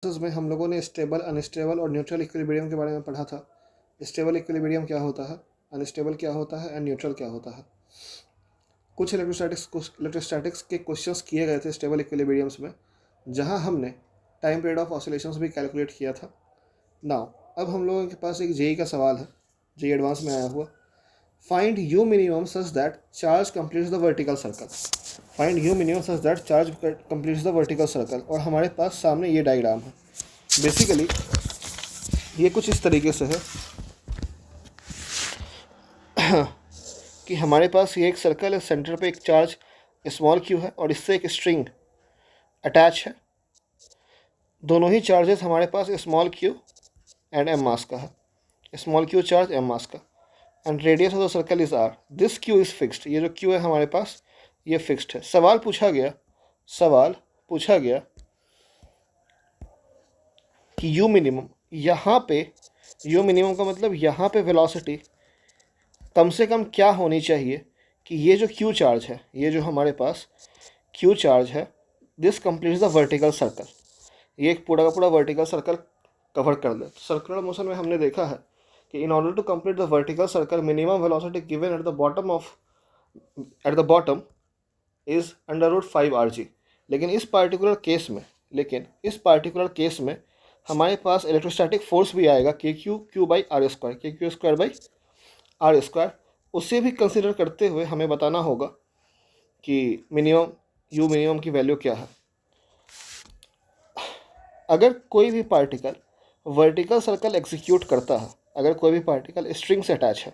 में हम लोगों ने स्टेबल, अनस्टेबल और न्यूट्रल इक्विलिब्रियम के बारे में पढ़ा था। स्टेबल इक्विलिब्रियम क्या होता है, अनस्टेबल क्या होता है एंड न्यूट्रल क्या होता है। कुछ इलेक्ट्रोस्टैटिक्स के क्वेश्चंस किए गए थे स्टेबल इक्विलिब्रियम्स में, जहां हमने टाइम पीरियड ऑफ ऑसिलेशंस भी कैलकुलेट किया था। नाउ अब हम लोगों के पास एक जेई का सवाल है, जेई एडवांस में आया हुआ। Find you minimum such that charge completes the vertical circle. Find you minimum such that charge completes the vertical circle. और हमारे पास सामने ये डायग्राम है। बेसिकली ये कुछ इस तरीके से है कि हमारे पास ये एक सर्कल है, सेंटर पे एक चार्ज स्मॉल क्यू है और इससे एक स्ट्रिंग अटैच है। दोनों ही चार्जेस हमारे पास small Q and M mass का है, small Q charge M mass का, and radius of the circle is R. This Q is fixed. ये जो क्यू है हमारे पास ये फिक्स्ड है। सवाल पूछा गया कि यू मिनिमम, यहाँ पे यू मिनिमम का मतलब यहाँ पे वेलोसिटी कम से कम क्या होनी चाहिए कि ये जो क्यू चार्ज है, ये जो हमारे पास क्यू चार्ज है, this completes the vertical circle. ये एक पूरा का पूरा वर्टिकल सर्कल कवर कर दे। सर्कुलर मोशन में हमने देखा है कि in order to complete the vertical circle minimum velocity given at the bottom is √5 rg। लेकिन इस पार्टिकुलर केस में हमारे पास इलेक्ट्रोस्टैटिक फोर्स भी आएगा KQ/r², उससे भी कंसिडर करते हुए हमें बताना होगा कि यू मिनिमम की वैल्यू क्या है। अगर कोई भी पार्टिकल वर्टिकल सर्कल एग्जीक्यूट करता है, अगर कोई भी पार्टिकल स्ट्रिंग से अटैच है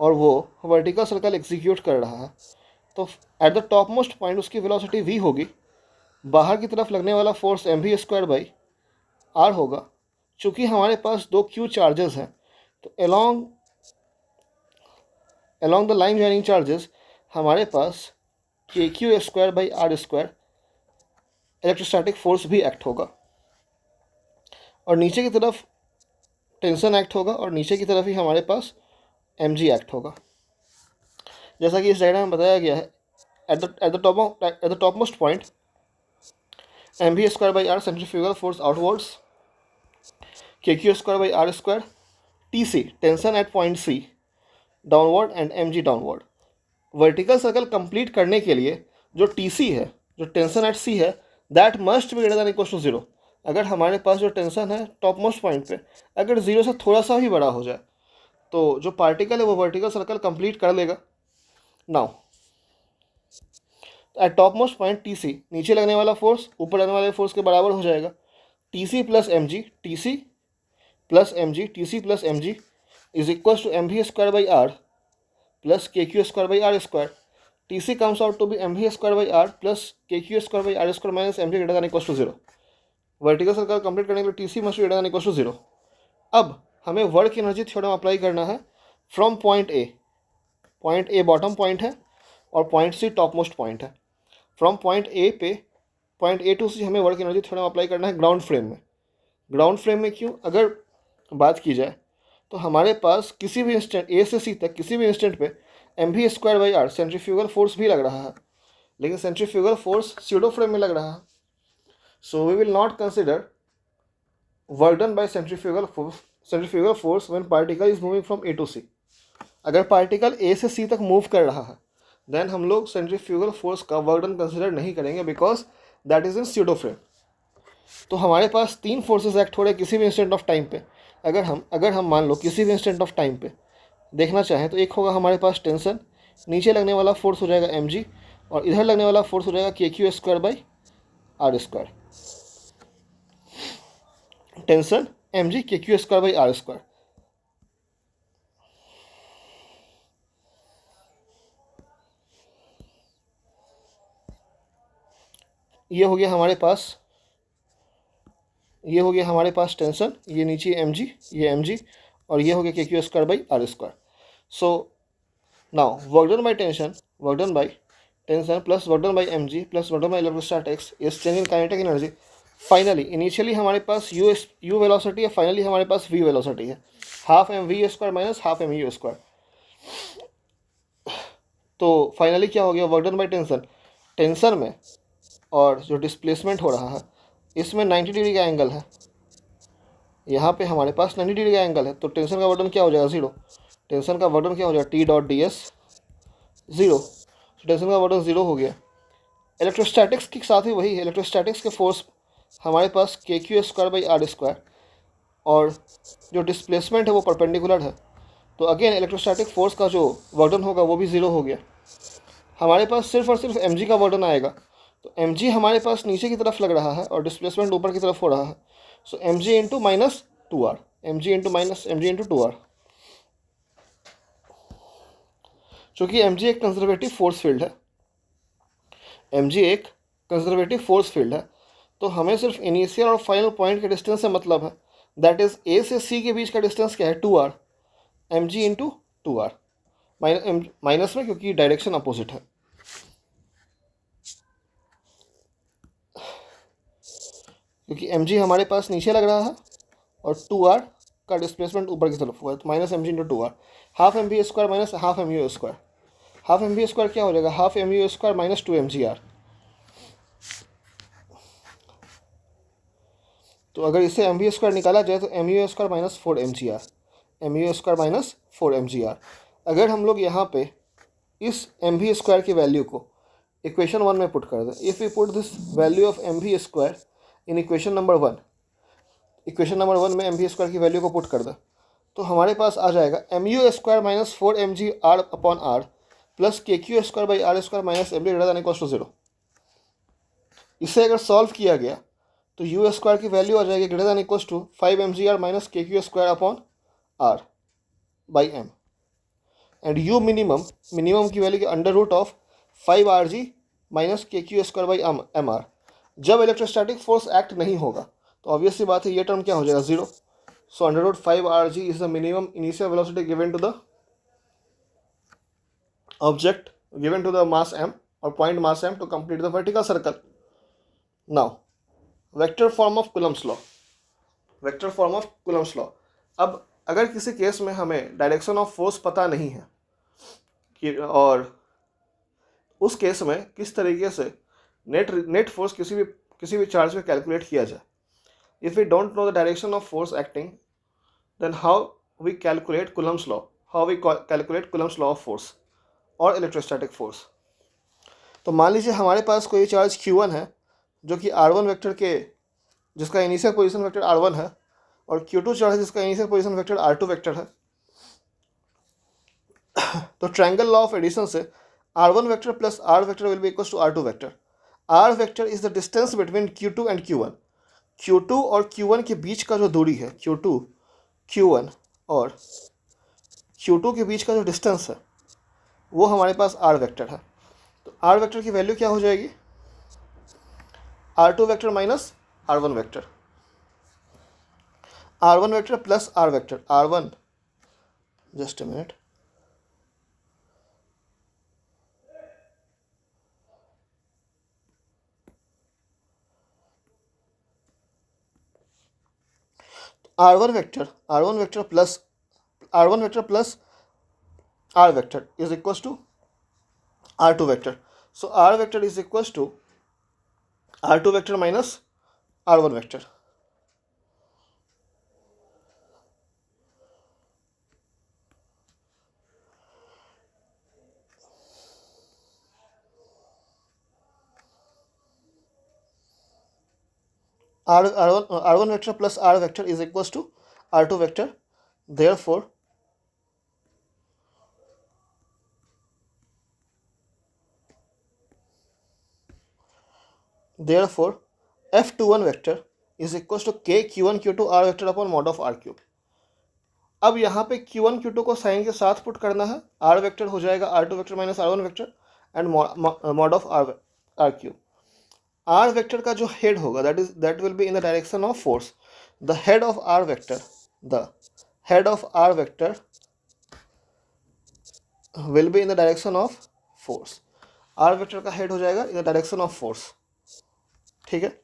और वो वर्टिकल सर्कल एग्जीक्यूट कर रहा है, तो eight the top most point उसकी वेलोसिटी v होगी। बाहर की तरफ लगने वाला फोर्स mv²/r होगा। चूँकि हमारे पास दो क्यू चार्जेस हैं, तो along the line joining charges हमारे पास KQ²/r² इलेक्ट्रोस्टैटिक फोर्स भी एक्ट होगा, और नीचे की तरफ टेंशन एक्ट होगा, और नीचे की तरफ ही हमारे पास mg एक्ट होगा। जैसा कि इस डायग्राम में बताया गया है, at the top most point mv²/r centrifugal force outwards, KQ²/r², TC tension at point C downward and mg downward. Vertical circle complete करने के लिए जो TC है, जो टेंशन एट C है, that must be greater than equal to 0। अगर हमारे पास जो टेंशन है टॉप मोस्ट पॉइंट पे अगर 0 से थोड़ा सा भी बड़ा हो जाए, तो जो पार्टिकल है वो वर्टिकल सर्कल कंप्लीट कर लेगा। Now at top most point TC, नीचे लगने वाला फोर्स ऊपर लगने वाले फोर्स के बराबर हो जाएगा। TC plus mg is equal to mv²/r plus KQ²/r²। TC comes out to be mv²/r plus KQ²/r² minus mg greater than equal to 0। Vertical circle complete करने के लिए TC must be greater than equal to 0। अब हमें work energy theorem apply करना है from point A bottom point है और point C top most point है। From point A to C हमें वर्क एनर्जी थ्योरम अप्लाई करना है ग्राउंड फ्रेम में क्यों, अगर बात की जाए तो हमारे पास किसी भी इंस्टेंट A से C तक किसी भी इंस्टेंट पे mv²/r सेंट्रीफ्यूगल फोर्स भी लग रहा है, लेकिन सेंट्रीफ्यूगल फोर्स स्यूडो फ्रेम में लग रहा है। So we will not consider work done by centrifugal force when particle is moving from A to C। अगर पार्टिकल A से C तक मूव कर रहा है, देन हम लोग सेंट्रीफ्यूगल फोर्स का वर्क डन कंसिडर नहीं करेंगे, because that is in pseudo frame. तो हमारे पास तीन फोर्सेस एक्ट हो रहे हैं किसी भी इंस्टेंट ऑफ टाइम पे। अगर हम मान लो किसी भी इंस्टेंट ऑफ टाइम पे देखना चाहें, तो एक होगा हमारे पास टेंशन, नीचे लगने वाला फोर्स हो जाएगा mg, और इधर लगने वाला फोर्स हो जाएगा KQ²/r²। Tension mg KQ²/r²। ये हो गया हमारे पास टेंशन, ये नीचे mg, और ये हो गया KQ²/r²। So now work done by tension plus work done bye mg plus work done bye electrostatics is change in kinetic energy. Finally initially हमारे पास u वेलोसिटी है, फाइनली हमारे पास v वेलोसिटी है, half mv² minus half mu²। तो finally क्या हो गया, work done by tension में और जो डिस्प्लेसमेंट हो रहा है इसमें 90 डिग्री का एंगल है, यहाँ पे हमारे पास 90 डिग्री का एंगल है, तो टेंशन का वर्डन क्या हो जाएगा, ज़ीरो। टेंशन का वर्डन क्या हो जाएगा, T dot D S zero. तो टेंशन का वर्डन ज़ीरो हो गया। इलेक्ट्रोस्टैटिक्स के साथ ही वही है, इलेक्ट्रोस्टैटिक्स के फोर्स हमारे पास के Q square by are square, और जो डिस्प्लेसमेंट है वो परपेंडिकुलर है, तो अगेन इलेक्ट्रोस्टैटिक फोर्स का जो वर्डन होगा वो भी ज़ीरो हो गया। हमारे पास सिर्फ और सिर्फ एम का वर्डन आएगा, तो एम हमारे पास नीचे की तरफ लग रहा है और डिस्प्लेसमेंट ऊपर की तरफ हो रहा है, so M G into minus two R, M G into two R. चूँकि एम एक कंजर्वेटिव फोर्स फील्ड है, एम एक कंजर्वेटिव फोर्स फील्ड है, तो हमें सिर्फ इनिशियल और फाइनल पॉइंट के डिस्टेंस से मतलब है, दैट इज़ ए से सी के बीच का डिस्टेंस क्या है, two R, M G into two R, minus में क्योंकि डायरेक्शन अपोजिट है। क्योंकि एम हमारे पास नीचे लग रहा है और टू आर का डिस्प्लेसमेंट ऊपर की तरफ हुआ है, तो minus M G into two R, half M B square minus half M U square. Half M B square क्या हो जाएगा, half M U square minus two M G R. तो अगर इसे एम बी स्क्वायर निकाला जाए तो M U square minus four M G R, M U square minus four M G R. अगर हम लोग यहाँ पे इस एम बी स्क्वायर की वैल्यू को इक्वेशन वन में पुट कर दें, if we put this value of M B square in equation number one, equation number one में एम बी स्क्वायर की वैल्यू को पुट कर दें, तो हमारे पास आ जाएगा M U square minus four M G R upon R plus K Q square by are square minus M D greater than equal to zero. इसे अगर सॉल्व किया गया तो यू स्क्वायर की वैल्यू आ जाएगी greater than equal to five M G R minus K Q square upon R by M, and U minimum की value के under root of five R G minus K Q square by M R. जब electrostatic force act नहीं होगा तो obvious सी बात है ये टर्म क्या हो जाएगा, zero. So under root five R G is the minimum initial velocity given to the object, given to the mass m और point mass m to complete the vertical circle. Now vector form of Coulomb's law, vector form of Coulomb's law. अब अगर किसी case में हमें direction of force पता नहीं है कि, और उस केस में किस तरीके से नेट फोर्स किसी भी चार्ज में कैलकुलेट किया जाए, if we don't know the direction of force acting, then how we calculate Coulomb's law, how we calculate Coulomb's law of force और इलेक्ट्रोस्टैटिक फोर्स। तो मान लीजिए हमारे पास कोई चार्ज Q1 है जो कि R1 वेक्टर के, जिसका इनिशियल पोजीशन वेक्टर R1 है, और Q2 चार्ज जिसका initial position vector R2 vector है। तो ट्रायंगल लॉ ऑफ एडिशन से R1 vector plus R vector will be equal to R2 vector. R vector is the distance between Q2 and Q1। Q2 और Q1 के बीच का जो दूरी है, Q2 Q1 और Q2 के बीच का जो डिस्टेंस है वो हमारे पास R वेक्टर है। तो R वेक्टर की वैल्यू क्या हो जाएगी, R2 vector minus R1 vector, R1 vector plus R vector, R1, just a minute, R1 vector plus R1 vector plus R vector is equal to R2 vector. So R vector is equal to R2 vector minus R1 vector. R1 vector plus R vector is equals to R2 vector. Therefore, F21 vector is equals to K Q1 Q2 R vector upon mod of R cube. अब यहाँ पे Q1 Q2 को sign के साथ put करना है, R vector हो जाएगा R2 vector minus R1 vector and mod of R cube. R vector का जो हेड होगा that will be in the direction of force. The head of R vector will be in the direction of force. R vector का head हो जाएगा in the direction of force. ठीक है,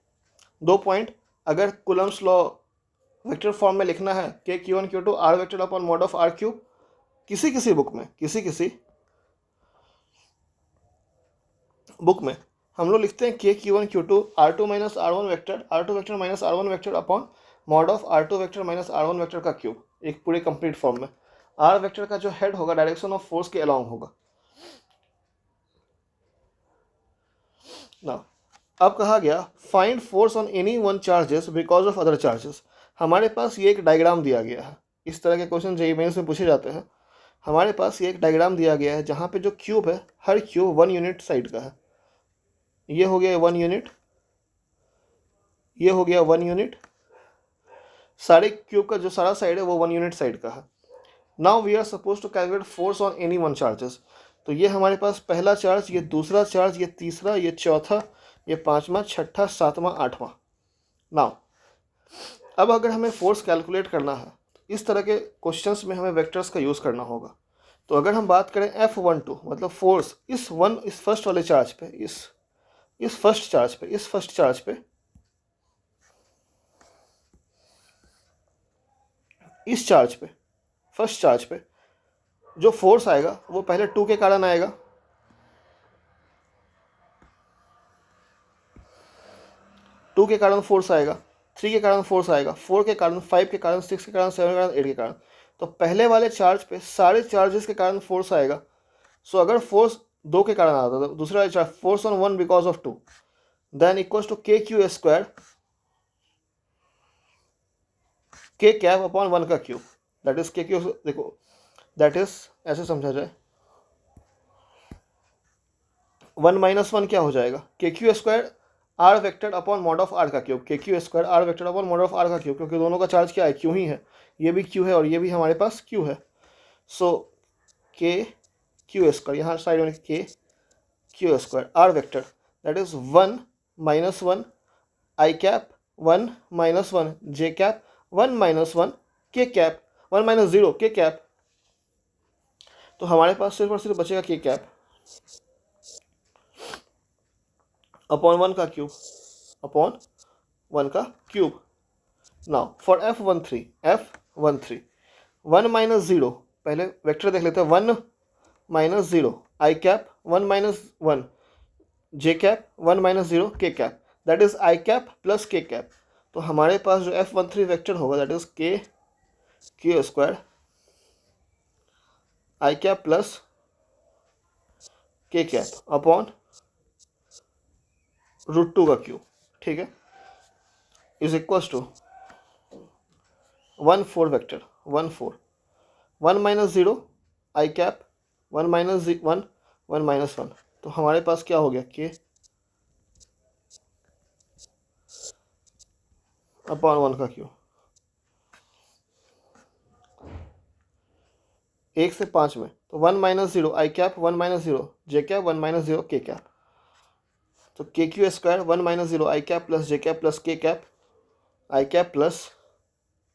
दो point. अगर कूलम्स लॉ वेक्टर फॉर्म में लिखना है के Q1 Q2 R vector upon mod of R cube, किसी बुक में हम लोग लिखते हैं KQ1 Q2 R2 minus R1 vector, R2 vector minus R1 vector upon mod of R2 vector minus R1 vector का क्यूब, एक पूरे कंप्लीट फॉर्म में। R वेक्टर का जो हेड होगा डायरेक्शन ऑफ फोर्स के अलोंग होगा ना। अब कहा गया find force on any one charges because of other charges. हमारे पास ये एक डायग्राम दिया गया है, इस तरह के क्वेश्चन जेईई मेंस में पूछे जाते हैं। हमारे पास ये एक डायग्राम दिया गया है जहाँ पे जो क्यूब है, हर क्यूब 1 यूनिट साइड का है। ये हो गया 1 यूनिट, ये हो गया 1 यूनिट, सारे क्यूब का जो सारा साइड है वो 1 यूनिट साइड का है। Now we are suppose to calculate force on any one charges. तो ये हमारे पास पहला चार्ज, ये दूसरा चार्ज, ये तीसरा, ये चौथा, ये पाँचवा, छठा, सातवां, आठवां। नाउ अब अगर हमें फोर्स कैलकुलेट करना है तो इस तरह के क्वेश्चंस में हमें वेक्टर्स का यूज़ करना होगा। तो अगर हम बात करें F12 मतलब फोर्स इस फर्स्ट वाले चार्ज पे, इस फर्स्ट चार्ज पे, इस चार्ज पे, फर्स्ट चार्ज पे जो फोर्स आएगा वो पहले 2 के कारण आएगा, 2 के कारण फोर्स आएगा, 3 के कारण फोर्स आएगा, 4 के कारण, 5 के कारण, 6 के कारण, 7 के कारण, 8 के कारण। तो पहले वाले चार्ज पे सारे चार्जेस के कारण फोर्स आएगा। सो अगर फोर्स 2 के कारण आता है तो दूसरे वाले charge force on 1 because of 2 then equals to KQ square, K cap upon 1 का क्यूब, दैट इज KQ। देखो दैट इज ऐसे समझा जाए, 1 माइनस 1 क्या हो जाएगा, KQ square R vector upon mod of R का cube, KQ square R vector upon mod of R का क्यूब, क्योंकि दोनों का चार्ज क्या है, Q ही है। ये भी Q है और ये भी हमारे पास Q है। सो KQ स्क्वायर, यहाँ साइड में KQ square R vector that is 1 minus 1 I cap, 1 minus 1 J cap, 1 minus 1 K cap, 1 minus 0 K cap. तो हमारे पास सिर्फ और सिर्फ बचेगा K कैप अपॉन 1 का क्यूब, अपॉन 1 का cube. Now for F13 1 minus 0, पहले वेक्टर देख लेते हैं, 1 minus 0 I cap, 1 minus 1 J cap, 1 minus 0 K cap, that is I cap plus K cap. तो हमारे पास जो F13 वेक्टर होगा that is KQ square I cap plus K cap upon √2 का क्यूब, ठीक है, is equals to 1 4 vector, 1 4, 1 minus 0 I cap, 1 minus 1 1 minus 1। तो हमारे पास क्या हो गया, K अपॉन 1 का क्यूब। 1 से 5 में तो 1 minus 0 I cap, 1 minus 0 J cap, 1 minus 0 K cap. तो KQ square 1 minus 0 I cap plus J cap plus K cap, I cap plus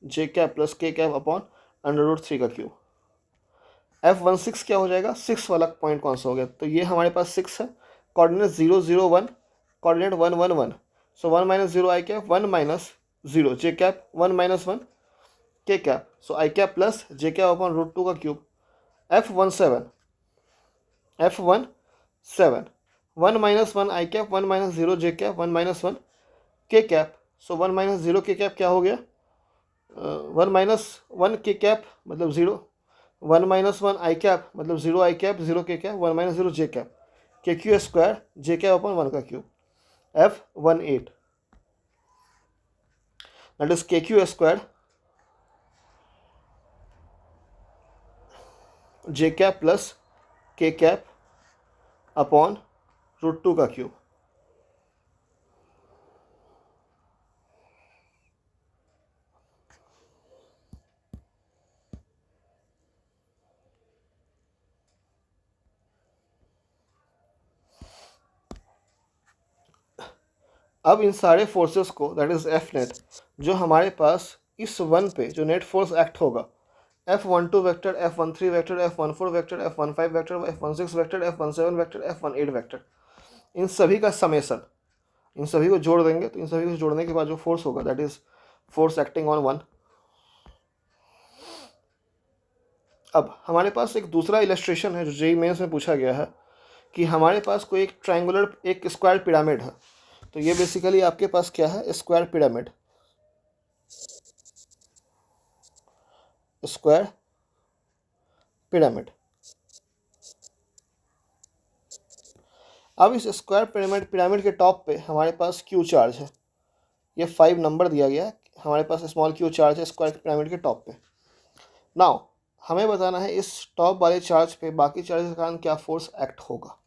J cap plus K cap upon √3 का cube. F16 क्या हो जाएगा, 6 वाला point कौन सा हो गया, तो ये हमारे पास 6 है, coordinate 0 0 1, coordinate 1 1 1। So 1 minus 0 I cap, 1 minus 0 J cap, 1 minus 1 K cap. So I cap plus J cap upon √2 का cube. F17 1 minus 1 I cap, 1 minus 0 J cap, 1 minus 1 K cap. So 1 minus 0 K cap क्या हो गया, 1 minus 1 K cap मतलब 0, 1 minus 1 I cap मतलब 0 I cap, 0 K cap, 1 minus 0 J cap, KQ square J cap upon 1 का cube. F18 that is KQ square J cap plus K cap upon √2 का cube. अब इन सारे forces को that is F net, जो हमारे पास इस 1 पे जो नेट फोर्स एक्ट होगा, F12 vector, F13 vector, F14 vector, F15 vector, F16 vector, F17 vector, F18 vector, इन सभी का समेसन, इन सभी को जोड़ देंगे तो इन सभी को जोड़ने के बाद जो फोर्स होगा that is force acting on 1। अब हमारे पास एक दूसरा इलस्ट्रेशन है जो जेईई मेंस में पूछा गया है कि हमारे पास कोई एक ट्रायंगुलर एक स्क्वायर पिरामिड है, तो ये बेसिकली आपके पास क्या है, स्क्वायर पिरामिड, स्क्वायर पिरामिड। अब इस स्क्वायर पिरामिड के टॉप पे हमारे पास क्यू चार्ज है, ये 5 नंबर दिया गया है, हमारे पास स्मॉल क्यू चार्ज है स्क्वायर पिरामिड के टॉप पे। नाउ हमें बताना है इस टॉप वाले चार्ज पे बाकी चार्ज के कारण क्या फोर्स एक्ट होगा।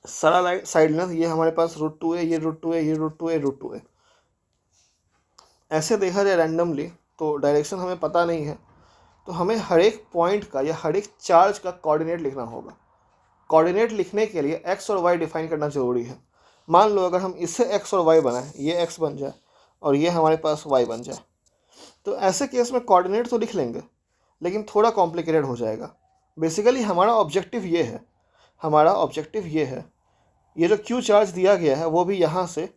सारा साइड लेंथ ये हमारे पास √2 है, ये √2 है, ये √2 है, √2 है। ऐसे देखा जाए रैंडमली तो डायरेक्शन हमें पता नहीं है, तो हमें हर एक पॉइंट का या हर एक चार्ज का कोऑर्डिनेट लिखना होगा। कोऑर्डिनेट लिखने के लिए एक्स और वाई डिफाइन करना जरूरी है। मान लो अगर हम इससे एक्स और वाई बनाएं, ये एक्स बन जाए और ये हमारे पास वाई बन जाए, तो ऐसे केस में कोऑर्डिनेट तो लिख लेंगे लेकिन थोड़ा कॉम्प्लिकेटेड हो जाएगा। बेसिकली हमारा ऑब्जेक्टिव ये है, हमारा ऑब्जेक्टिव ये है, ये जो क्यू चार्ज दिया गया है वो भी यहाँ से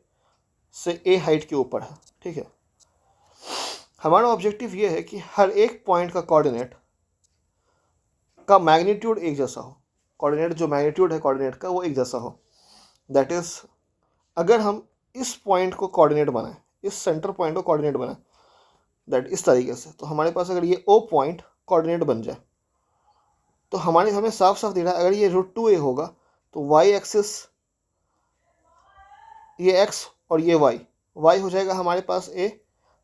ए हाइट के ऊपर है, ठीक है। हमारा ऑब्जेक्टिव ये है कि हर एक पॉइंट का कोऑर्डिनेट का मैग्नीट्यूड एक जैसा हो, कोऑर्डिनेट जो मैग्नीट्यूड है कोऑर्डिनेट का वो एक जैसा हो। दैट इज़ अगर हम इस पॉइंट को कोऑर्डिनेट बनाएं, इस सेंटर पॉइंट को कोऑर्डिनेट बनाएं, दैट इस तरीके से, तो हमारे पास अगर ये ओ पॉइंट कोऑर्डिनेट बन जाए तो हमें साफ साफ दिख रहा है अगर ये √2a होगा तो वाई एक्सिस ये एक्स और ये वाई हो जाएगा हमारे पास ए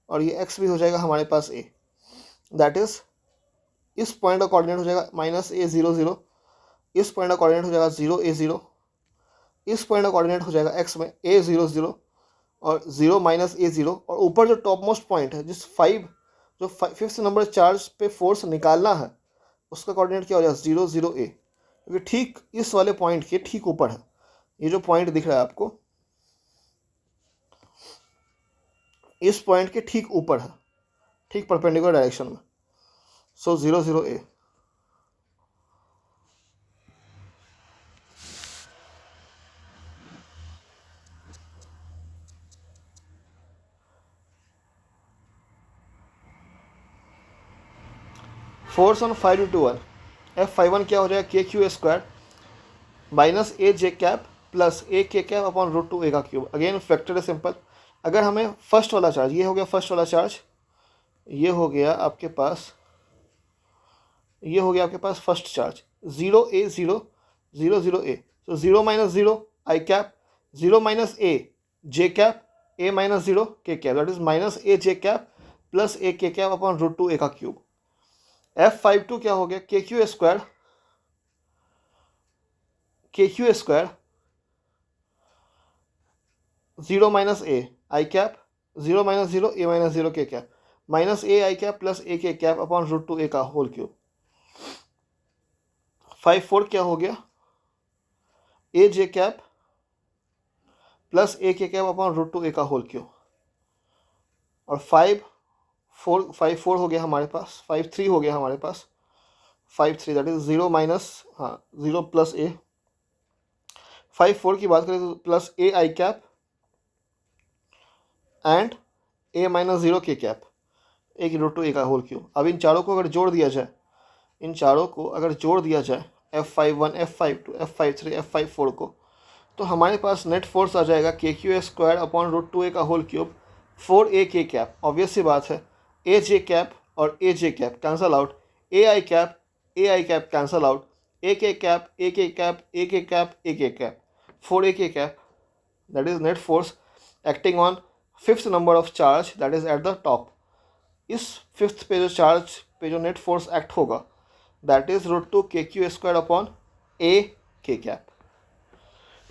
और ये एक्स भी हो जाएगा हमारे पास ए। दैट इज़ इस पॉइंट का कोऑर्डिनेट हो जाएगा -a0 0, इस पॉइंट का कोऑर्डिनेट हो जाएगा 0 a0, इस पॉइंट का कोऑर्डिनेट हो जाएगा x में a0 0 और 0 -a0, और ऊपर जो टॉप मोस्ट पॉइंट है जिस 5th नंबर चार्ज पे फोर्स निकालना है उसका कोऑर्डिनेट क्या हो जाएगा 0 0 a, क्योंकि ठीक इस वाले पॉइंट के ठीक ऊपर है। ये जो पॉइंट दिख रहा है आपको इस पॉइंट के ठीक ऊपर है, ठीक परपेंडिकुलर डायरेक्शन में, सो 0 0 a। फोर्स ऑन 5 × 1 F51 क्या हो जाएगा KQ² minus AJ cap plus AK cap upon √2a का क्यूब। अगेन फैक्टर है सिंपल। अगर हमें फर्स्ट वाला चार्ज, ये हो गया फर्स्ट वाला चार्ज, ये हो गया आपके पास फर्स्ट चार्ज 0 a 0 0 0 a, तो 0 - 0 I cap, 0 - a J cap, a - 0 K cap, that is -AJ cap plus AK cap upon √2a का क्यूब। F52 क्या हो गया KQ² 0 - a I cap, 0 - 0 a - 0 K cap, -a I cap plus AK cap upon √2a का whole cube. 54 क्या हो गया AJ cap plus AK cap upon √2a का whole cube. और 54 हो गया हमारे पास, 53 हो गया हमारे पास, 53 दैट इज 0 प्लस a। 54 की बात करें तो plus a I cap and a - 0 K cap, एक √2a का होल क्यूब। अब इन चारों को अगर जोड़ दिया जाए, F51 F52 F53 F54 को, तो हमारे पास नेट फोर्स आ जाएगा KQ² अपॉन √2a का whole cube 4AK cap. Obvious सी बात है AJ कैप और AJ cap cancel out, AI cap cancel out, AK cap AK cap AK cap AK cap, 4AK cap, that is net force acting on 5th number of charge that is at the top. इस 5th पे जो charge पे जो net force act होगा that is √2 KQ² upon AK cap.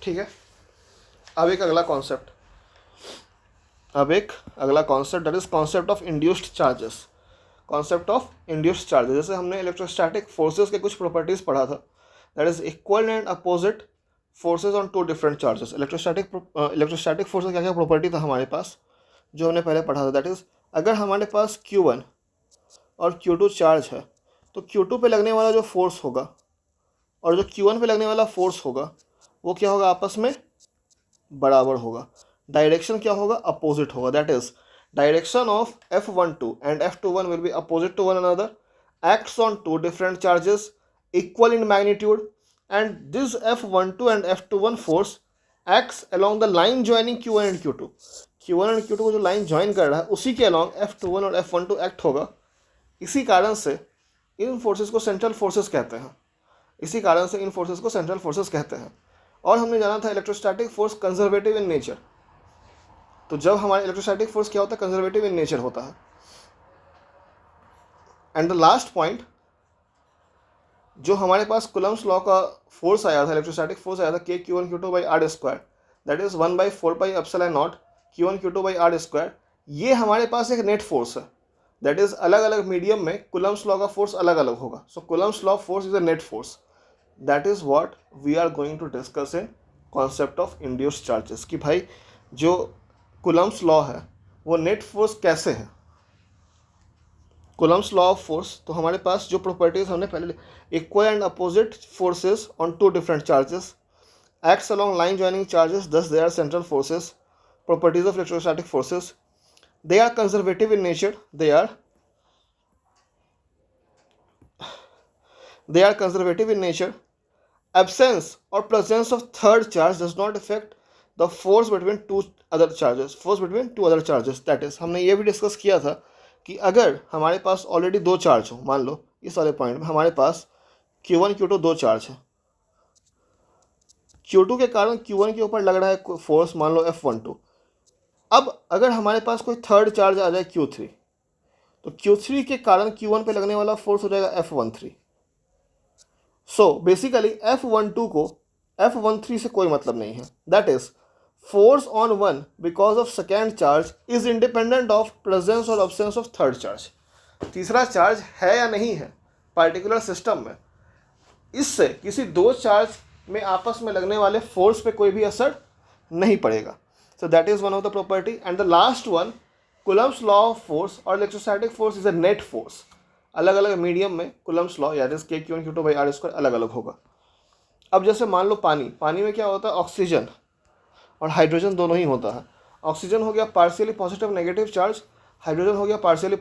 ठीक है, अब एक अगला concept that is concept of induced charges. जैसे हमने इलेक्ट्रोस्टैटिक फोर्सेस के कुछ प्रॉपर्टीज पढ़ा था, that is equal and opposite forces on 2 different charges. Electrostatic forces क्या क्या प्रॉपर्टी था हमारे पास जो हमने पहले पढ़ा था, दैट इज अगर हमारे पास Q1 और Q2 चार्ज है तो Q2 पे लगने वाला जो फोर्स होगा और जो Q1 पे लगने वाला फोर्स होगा वो क्या होगा, आपस में बराबर होगा। डायरेक्शन क्या होगा, अपोजिट होगा। That is direction of F12 and F21 will be opposite to one another, acts on 2 different charges equal in magnitude, and this F12 and F21 force acts along the line joining Q1 and Q2. Q1 and Q2 को जो line join कर रहा है उसी के along F21 और F12 act होगा। इसी कारण से इन फोर्सेस को सेंट्रल फोर्सेस कहते हैं। इसी कारण से इन फोर्सेस को सेंट्रल फोर्सेस कहते हैं। और हमने जाना था electrostatic force conservative in nature. तो जब हमारे इलेक्ट्रोस्टैटिक फोर्स क्या होता है, कंजर्वेटिव इन नेचर होता है। एंड द लास्ट पॉइंट, जो हमारे पास कुलम्स लॉ का फोर्स आया था, इलेक्ट्रोस्टैटिक फोर्स आया था K(Q1Q2)/r², दैट इज 1/4πε0 Q1Q2/r²। ये हमारे पास एक नेट फोर्स है, दैट इज अलग अलग मीडियम में कुलम्स लॉ का फोर्स अलग अलग होगा। So Coulomb's law force is a net force. That is what we are going to discuss in concept of induced charges, कि भाई जो कुलम्स लॉ है वो नेट फोर्स कैसे है। कुलम्स लॉ ऑफ फोर्स, तो हमारे पास जो प्रॉपर्टीज हमने पहले, equal and opposite forces on two different charges, acts along line joining charges, thus they are central forces. Properties of electrostatic forces, they are conservative in nature, they are conservative in nature. Absence or presence of third charge does not affect the force between two other charges, that is हमने ये भी discuss किया था कि अगर हमारे पास already दो charge हो, मान लो इस वाले पॉइंट में हमारे पास Q1 Q2 दो चार्ज है, Q2 के कारण Q1 के ऊपर लग रहा है फोर्स, मान लो F12। अब अगर हमारे पास कोई थर्ड चार्ज आ जाए Q3, तो Q3 के कारण Q1 पे लगने वाला फोर्स हो जाएगा F13। सो बेसिकली F12 को F13 से कोई मतलब नहीं है। That is force on one because of second charge is independent of presence और अब्सेंस ऑफ थर्ड चार्ज। तीसरा चार्ज है या नहीं है पार्टिकुलर सिस्टम में, इससे किसी दो चार्ज में आपस में लगने वाले फोर्स पे कोई भी असर नहीं पड़ेगा। So that is one of the property. And the last one, Coulomb's law of force or electrostatic force is a net force. अलग अलग मीडियम में Coulomb's law यानी K(Q1Q2)/r² अलग अलग होगा। अब जैसे मान लो पानी में क्या होता है, ऑक्सीजन और हाइड्रोजन दोनों ही होता है। ऑक्सीजन हो गया partially positive negative charge, hydrogen हो गया partially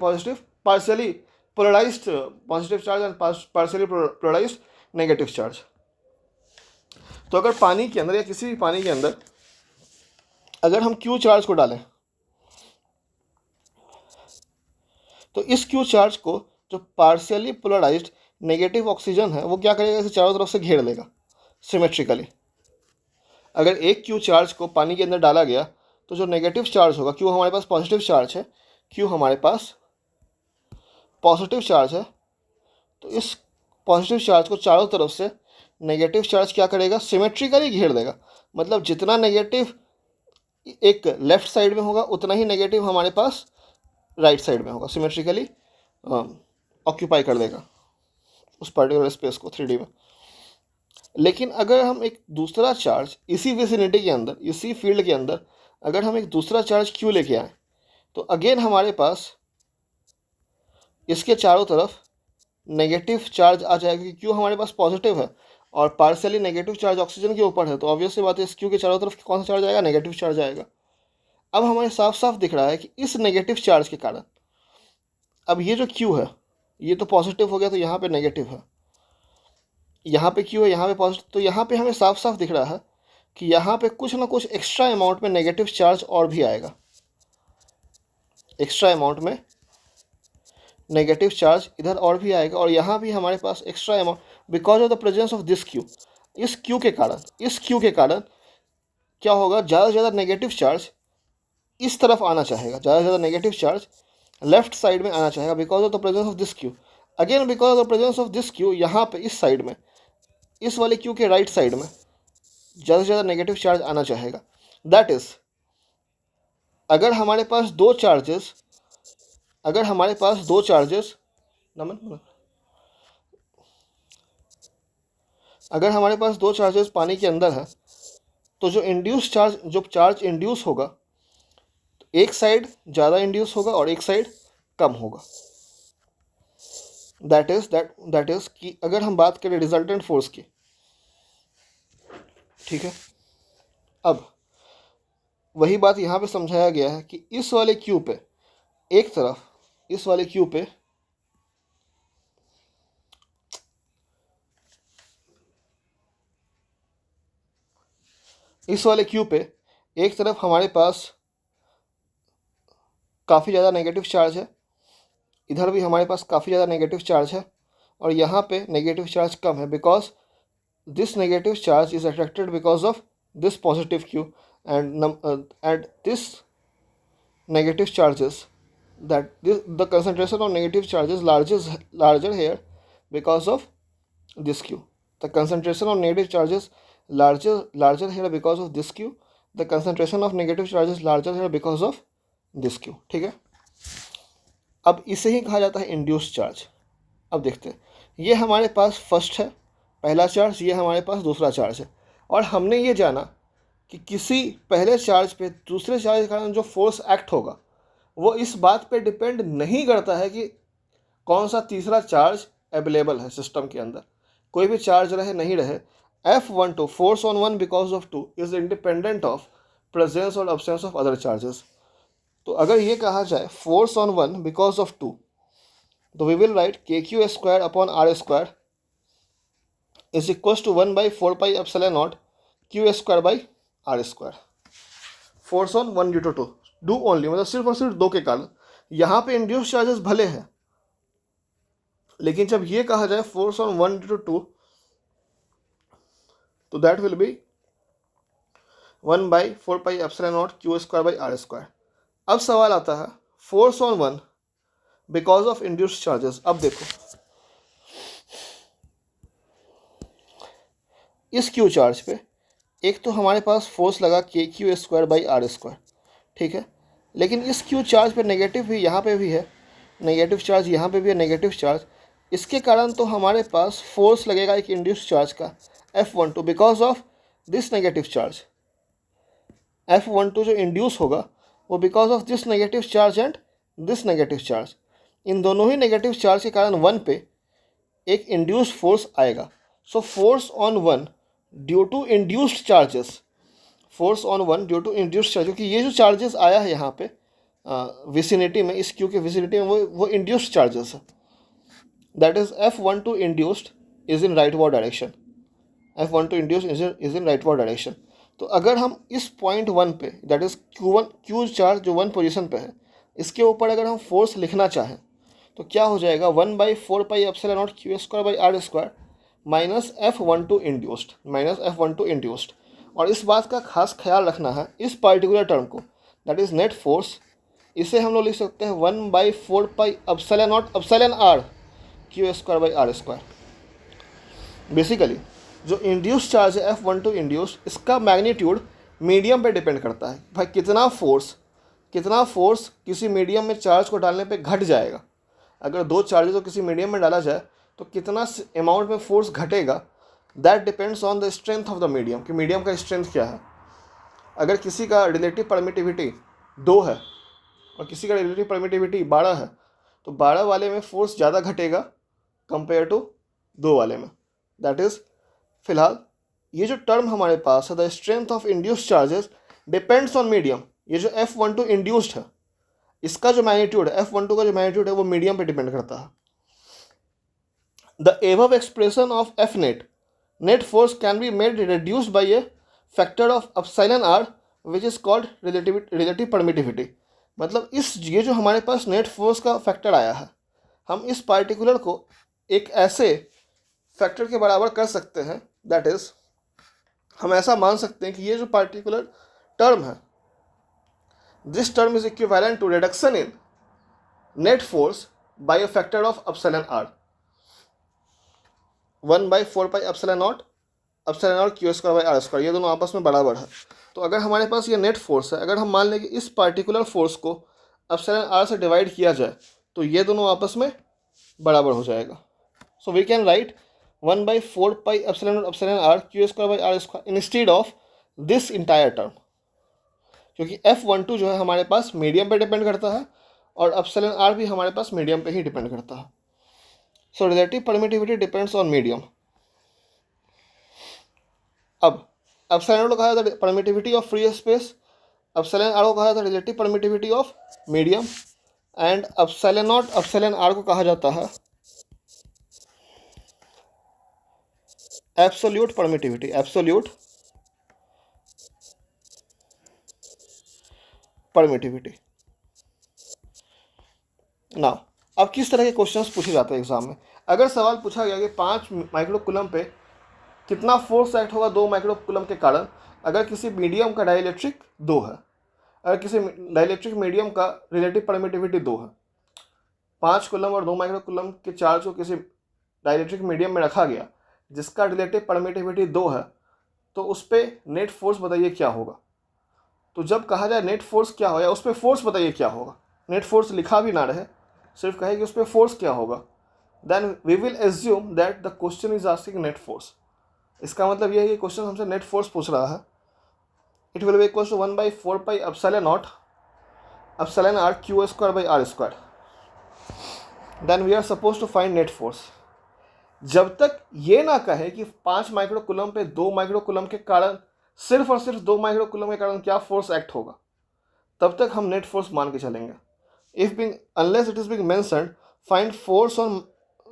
polarised positive charge and partially polarised negative charge. तो अगर पानी के अंदर या किसी भी पानी के अंदर अगर हम Q चार्ज को डालें, तो इस Q चार्ज को जो पार्शियली पोलराइज्ड नेगेटिव ऑक्सीजन है वो क्या करेगा, इसे चारों तरफ से घेर लेगा सिमेट्रिकली। अगर एक Q चार्ज को पानी के अंदर डाला गया तो जो नेगेटिव चार्ज होगा, Q हमारे पास पॉजिटिव चार्ज है, Q हमारे पास पॉजिटिव चार्ज है, तो इस पॉजिटिव चार्ज को चारों तरफ से नेगेटिव चार्ज क्या करेगा, सिमेट्रिकली घेर देगा। मतलब जितना नेगेटिव एक लेफ्ट साइड में होगा उतना ही नेगेटिव हमारे पास राइट साइड में होगा, सिमेट्रिकली ऑक्यूपाई कर देगा उस पर्टिकुलर स्पेस को 3D में। लेकिन अगर हम एक दूसरा चार्ज इसी विसिनिटी के अंदर, इसी फील्ड के अंदर अगर हम एक दूसरा चार्ज Q लेके आए, तो अगेन हमारे पास इसके चारों तरफ नेगेटिव चार्ज आ जाएगा, क्योंकि Q हमारे पास पॉजिटिव है और पार्शियली नेगेटिव चार्ज ऑक्सीजन के ऊपर है, तो ऑब्वियस सी बात है इस Q के चारों तरफ कौन सा चार्ज आएगा, नेगेटिव चार्ज आएगा। अब हमें साफ साफ दिख रहा है कि इस नेगेटिव चार्ज के कारण अब ये जो Q है ये तो पॉजिटिव हो गया, तो यहाँ पे नेगेटिव है, यहाँ पे Q है, यहाँ पे पॉजिटिव, तो यहाँ पे हमें साफ साफ दिख रहा है कि यहाँ पे कुछ ना कुछ एक्स्ट्रा अमाउंट में नेगेटिव चार्ज और भी आएगा, एक्स्ट्रा अमाउंट में नेगेटिव चार्ज इधर और भी आएगा, और यहाँ भी हमारे पास extra amount because of the presence of this Q। इस Q के कारण क्या होगा, ज़्यादा से ज़्यादा नेगेटिव चार्ज इस तरफ आना चाहेगा, ज़्यादा से ज़्यादा नेगेटिव चार्ज लेफ्ट साइड में आना चाहेगा because of the presence of this Q। Again because of the presence of this Q, यहाँ पे इस साइड में, इस वाले Q के राइट साइड में ज़्यादा से ज़्यादा नेगेटिव चार्ज आना चाहेगा। दैट इज़ अगर हमारे पास दो चार्जेस अगर हमारे पास दो चार्जेस पानी के अंदर है, तो जो चार्ज इंड्यूस होगा, एक साइड ज़्यादा इंड्यूस होगा और एक साइड कम होगा। दैट इज कि अगर हम बात करें रिजल्टेंट फोर्स की, ठीक है, अब वही बात यहाँ पे समझाया गया है कि इस वाले Q पे एक तरफ, इस वाले Q पे इस वाले क्यू पे एक तरफ हमारे पास काफ़ी ज़्यादा नेगेटिव चार्ज है, इधर भी हमारे पास काफ़ी ज़्यादा नेगेटिव चार्ज है, और यहाँ पे नेगेटिव चार्ज कम है because this negative charge is attracted because of this positive q, and this negative charges, the concentration of negative charges larger here because of this q. The concentration of negative charges larger here because of this q. The concentration of negative charges larger here because of this q. ठीक है, अब इसे ही कहा जाता है induced charge. अब देखते हैं, ये हमारे पास फर्स्ट है पहला चार्ज, ये हमारे पास दूसरा चार्ज है, और हमने ये जाना कि किसी पहले चार्ज पे दूसरे चार्ज के कारण जो फोर्स एक्ट होगा वो इस बात पे डिपेंड नहीं करता है कि कौन सा तीसरा चार्ज अवेलेबल है सिस्टम के अंदर, कोई भी चार्ज रहे नहीं रहे। F12 force on one because of two is independent of presence और अब्सेंस ऑफ अदर चार्जेस। तो अगर ये कहा जाए force on one because of two, तो we will write KQ square upon R square is equals to 1 by 4 pi epsilon naught q square by r square। Force on one due to two, do only मतलब सिर्फ और सिर्फ दो के कारण। यहाँ पे इंड्यूस चार्जेस भले हैं, लेकिन जब ये कहा जाए force on one due to two, तो that will be 1 by 4 pi epsilon naught q square by r square। अब सवाल आता है force on one because of induce charges. अब देखो इस क्यू चार्ज पे एक तो हमारे पास फोर्स लगा KQ square by R square, ठीक है, लेकिन इस क्यू चार्ज पे नेगेटिव भी यहाँ पे भी है, नेगेटिव चार्ज यहाँ पे भी है, नेगेटिव चार्ज, इसके कारण तो हमारे पास फोर्स लगेगा एक इंड्यूस चार्ज का F12 because of this negative charge. F12 जो इंड्यूस होगा वो because of this negative charge and this negative charge, इन दोनों ही नेगेटिव चार्ज के कारण वन पे एक इंड्यूस फोर्स आएगा। So force on one due to induced charges, force on one due to induced charge, क्योंकि ये जो चार्जेस आया है यहाँ पे विसिनिटी में, इस क्यू के विसिनिटी में, वो इंड्यूस्ड चार्जेस है। That is F12 induced is in rightward direction, F12 induced is in rightward direction. तो अगर हम इस पॉइंट वन पे, दैट इज क्यू चार्ज जो वन पोजिशन पे है, इसके ऊपर अगर हम फोर्स लिखना चाहें तो क्या हो जाएगा 1 by 4 pi epsilon naught q square by R square minus F12 induced. और इस बात का खास ख्याल रखना है इस पार्टिकुलर टर्म को, दैट इज नेट फोर्स, इसे हम लोग लिख सकते हैं 1 by 4 pi epsilon naught epsilon R q square by R square. Basically जो इंड्यूस चार्ज है F12 इंड्यूस्ड, इसका मैग्नीट्यूड मीडियम पे डिपेंड करता है। भाई कितना फोर्स किसी मीडियम में चार्ज को डालने पे घट जाएगा, अगर दो चार्जेस को किसी मीडियम में डाला जाए तो कितना अमाउंट में फोर्स घटेगा, that depends on the strength of the medium, कि मीडियम का स्ट्रेंथ क्या है। अगर किसी का रिलेटिव परमिटिविटी 2 है और किसी का रिलेटिव परमिटिविटी 12 है, तो 12 वाले में फोर्स ज़्यादा घटेगा कंपेयर टू 2 वाले में। दैट इज़ फिलहाल ये जो टर्म हमारे पास है, the strength of induced charges depends on medium, ये जो F12 इंड्यूस्ड है इसका जो मैग्नीट्यूड है, F12 का जो मैग्नीट्यूड है वो मीडियम पे डिपेंड करता है। The above expression of F net force can be made reduced by a factor of epsilon r which is called relative permittivity। मतलब ये जो हमारे पास नेट फोर्स का फैक्टर आया है, हम इस पार्टिकुलर को एक ऐसे फैक्टर के बराबर कर सकते हैं, दैट इज हम ऐसा मान सकते हैं कि ये जो पार्टिकुलर टर्म है, this term is equivalent to reduction in net force by a factor of epsilon r, 1 by 4 pi epsilon naught q square by R square, ये दोनों आपस में बराबर है। तो अगर हमारे पास ये नेट फोर्स है, अगर हम मान लें कि इस पार्टिकुलर फोर्स को epsilon r से डिवाइड किया जाए तो ये दोनों आपस में बराबर हो जाएगा। So we can write 1 by 4 pi epsilon r q square by R square instead of this entire term, क्योंकि F12 जो है हमारे पास मीडियम पे डिपेंड करता है और epsilon r भी हमारे पास मीडियम पे ही डिपेंड करता है। So relative permittivity depends on medium. अब एप्सिलॉन को कहा जाता है permittivity of free space, epsilon r को कहा जाता है relative permittivity of medium, and epsilon naught epsilon r को कहा जाता है absolute permittivity, absolute permittivity. Now अब किस तरह के क्वेश्चंस पूछे जाते हैं एग्जाम में? अगर सवाल पूछा गया कि 5 माइक्रो कूलम पे कितना फोर्स एक्ट होगा 2 माइक्रो कूलम के कारण, अगर किसी मीडियम का डाइलेक्ट्रिक 2 है, अगर किसी डाइलेक्ट्रिक मीडियम का रिलेटिव परमिटिविटी 2 है, 5 कूलम और 2 माइक्रो कूलम के चार्ज को किसी डाइलेक्ट्रिक मीडियम में रखा गया जिसका रिलेटिव परमिटिविटी 2 है, तो उस पर नेट फोर्स बताइए क्या होगा। तो जब कहा जाए नेट फोर्स क्या हो या उस पर फोर्स बताइए क्या होगा, नेट फोर्स लिखा भी ना रहे, सिर्फ कहे कि उस पर फोर्स क्या होगा, then we will assume that the question is asking net force. इसका मतलब यह है कि क्वेश्चन हमसे नेट फोर्स पूछ रहा है। It will be equal to 1/4 pi epsilon naught epsilon r q square by are square. Then we are suppose to find net force. जब तक ये ना कहे कि 5 माइक्रो कूलम पे 2 माइक्रो कूलम के कारण, सिर्फ और सिर्फ 2 माइक्रो कूलम के कारण क्या फोर्स एक्ट होगा, तब तक हम नेट फोर्स मान के चलेंगे। If being unless it is being mentioned find force on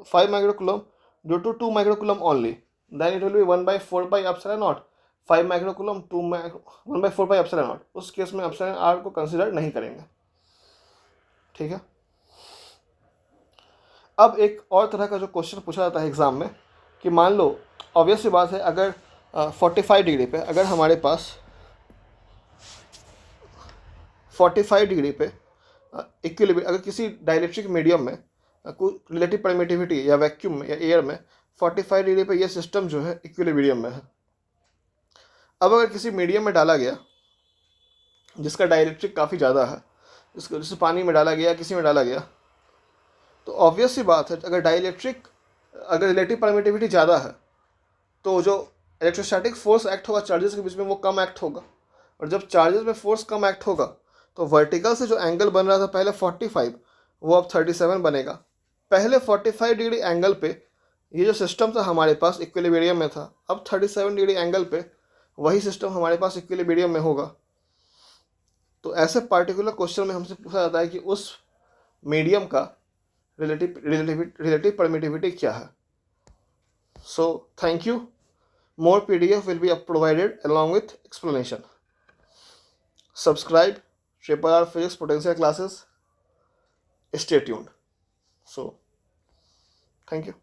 5 micro coulomb due to 2 micro coulomb only, then it will be 1/4 pi epsilon naught 5 micro coulomb 1/4 pi epsilon naught. उस case में epsilon r को consider नहीं करेंगे। ठीक है। अब एक और तरह का जो क्वेश्चन पूछा जाता है एग्जाम में कि मान लो, ऑब्वियस सी बात है, अगर 45 डिग्री पे अगर हमारे पास 45 डिग्री पे इक्विलिब्रियम, अगर किसी डाइलेक्ट्रिक मीडियम में कोई रिलेटिव परमिटिविटी या वैक्यूम में या एयर में 45 डिग्री पे ये सिस्टम जो है इक्विलिब्रियम में है। अब अगर किसी मीडियम में डाला गया जिसका डाइलेक्ट्रिक काफ़ी ज़्यादा है, इसको जैसे पानी में डाला गया, किसी में डाला गया, तो ऑब्वियस सी बात है अगर रिलेटिव परमिटिविटी ज़्यादा है तो जो इलेक्ट्रोस्टैटिक फोर्स एक्ट होगा चार्जेस के बीच में वो कम एक्ट होगा, और जब चार्जेस में फोर्स कम एक्ट होगा तो वर्टिकल से जो एंगल बन रहा था पहले 45, वो अब 37 बनेगा। पहले 45 डिग्री एंगल पे ये जो सिस्टम था हमारे पास इक्विलिब्रियम में था, अब 37 डिग्री एंगल पे वही सिस्टम हमारे पास इक्विलिब्रियम में होगा। तो ऐसे पार्टिकुलर क्वेश्चन में हमसे पूछा जाता है कि उस मीडियम का रिलेटिव परमिटिविटी क्या है। So thank you. More PDF will be provided along with explanation. Subscribe RRR Physics Potential classes. Stay tuned. So, thank you.